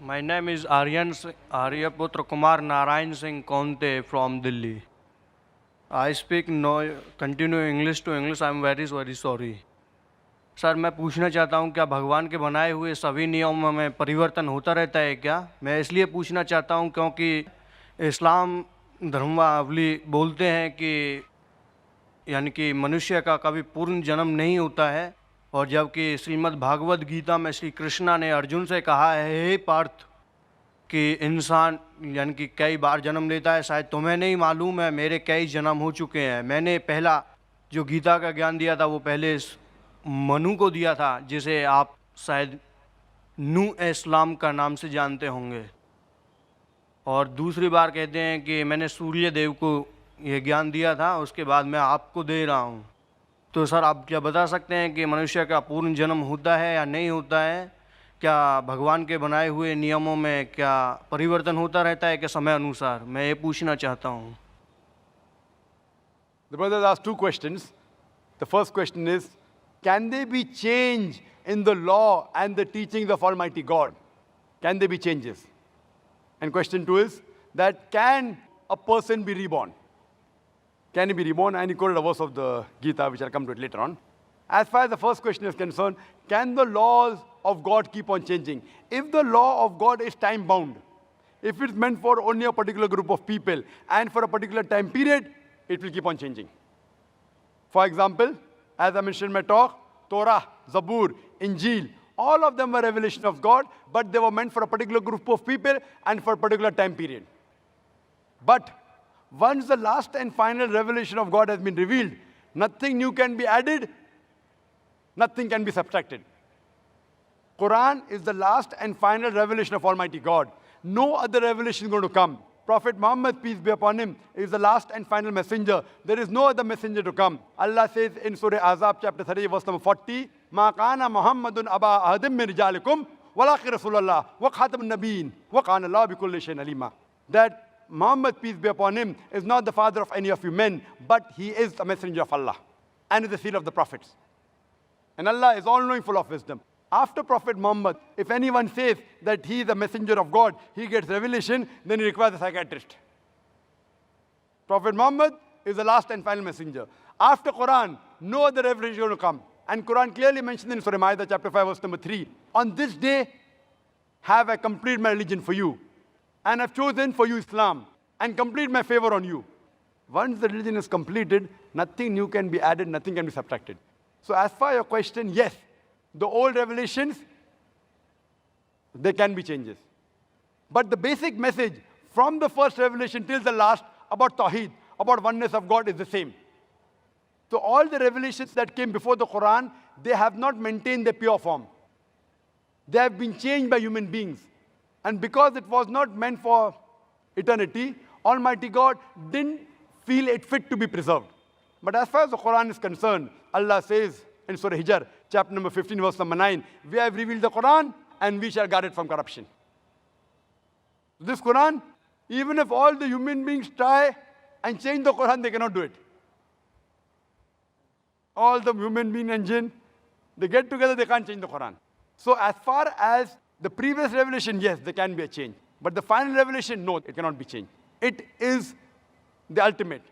My name is Aryaputra Kumar Narayan Singh Konte from Delhi. I speak continue English to English. I am very sorry. Sir मैं पूछना चाहता हूँ क्या भगवान के बनाए हुए सभी नियमों में परिवर्तन होता रहता है क्या? मैं इसलिए पूछना चाहता हूँ क्योंकि इस्लाम धर्मावली बोलते हैं कि यानी कि मनुष्य का कभी पूर्ण जन्म नहीं होता है, और जबकि श्रीमद् भागवत गीता में श्री कृष्णा ने अर्जुन से कहा है, हे पार्थ, कि इंसान यानी कि कई बार जन्म लेता है, शायद तुम्हें नहीं मालूम है, मेरे कई जन्म हो चुके हैं। मैंने पहला जो गीता का ज्ञान दिया था वो पहले मनु को दिया था, जिसे आप शायद नू इस्लाम का नाम से जानते होंगे, और दूसरी बार कहते हैं कि मैंने सूर्य देव को ये ज्ञान दिया था, उसके बाद मैं आपको दे रहा हूँ। तो सर आप क्या बता सकते हैं कि मनुष्य का पूर्ण जन्म होता है या नहीं होता है? क्या भगवान के बनाए हुए नियमों में क्या परिवर्तन होता रहता है कि समय अनुसार? मैं ये पूछना चाहता हूँ। The brothers asked two questions. The first question is, can there be change in the law and the teachings of Almighty God? Can there be changes? And question two is that can a person be reborn? Can he be reborn? And he quoted a verse of the Gita, which I'll come to it later on. As far as the first question is concerned, can the laws of God keep on changing? If the law of God is time-bound, if it's meant for only a particular group of people and for a particular time period, it will keep on changing. For example, as I mentioned in my talk, Torah, Zabur, Injil, all of them were revelation of God, but they were meant for a particular group of people and for a particular time period. But once the last and final revelation of God has been revealed, nothing new can be added, nothing can be subtracted. Quran is the last and final revelation of Almighty God. No other revelation is going to come. Prophet Muhammad, peace be upon him, is the last and final messenger. There is no other messenger to come. Allah says in Surah Azab, chapter 30, verse number 40, مَا كَانَ مُحَمَّدٌ أَبَا أَحَدٍ مِّن رِجَالِكُمْ وَلَٰكِنَّ رَسُولَ اللَّهِ وَخَاتَمَ النَّبِيِّينَ وَكَانَ اللَّهُ بِكُلِّ شَيْءٍ عَلِيمًا. That Muhammad, peace be upon him, is not the father of any of you men, but he is the messenger of Allah and is the seal of the prophets. And Allah is all-knowing, full of wisdom. After Prophet Muhammad, if anyone says that he is a messenger of God, he gets revelation, then he requires a psychiatrist. Prophet Muhammad is the last and final messenger. After Quran, no other revelation is going to come. And Quran clearly mentioned in Surah Ma'idah, chapter 5, verse number 3, on this day have I completed my religion for you, and I've chosen for you Islam, and complete my favor on you. Once the religion is completed, nothing new can be added, nothing can be subtracted. So as far as your question, yes, the old revelations, there can be changes. But the basic message from the first revelation till the last about Tawheed, about oneness of God is the same. So all the revelations that came before the Quran, they have not maintained their pure form. They have been changed by human beings. And because it was not meant for eternity, Almighty God didn't feel it fit to be preserved. But as far as the Quran is concerned, Allah says in Surah Hijr, chapter number 15, verse number 9, we have revealed the Quran and we shall guard it from corruption. This Quran, even if all the human beings try and change the Quran, they cannot do it. All the human being and jinn, they get together, they can't change the Quran. So as far as the previous revelation, yes, there can be a change. But the final revelation, no, it cannot be changed. It is the ultimate.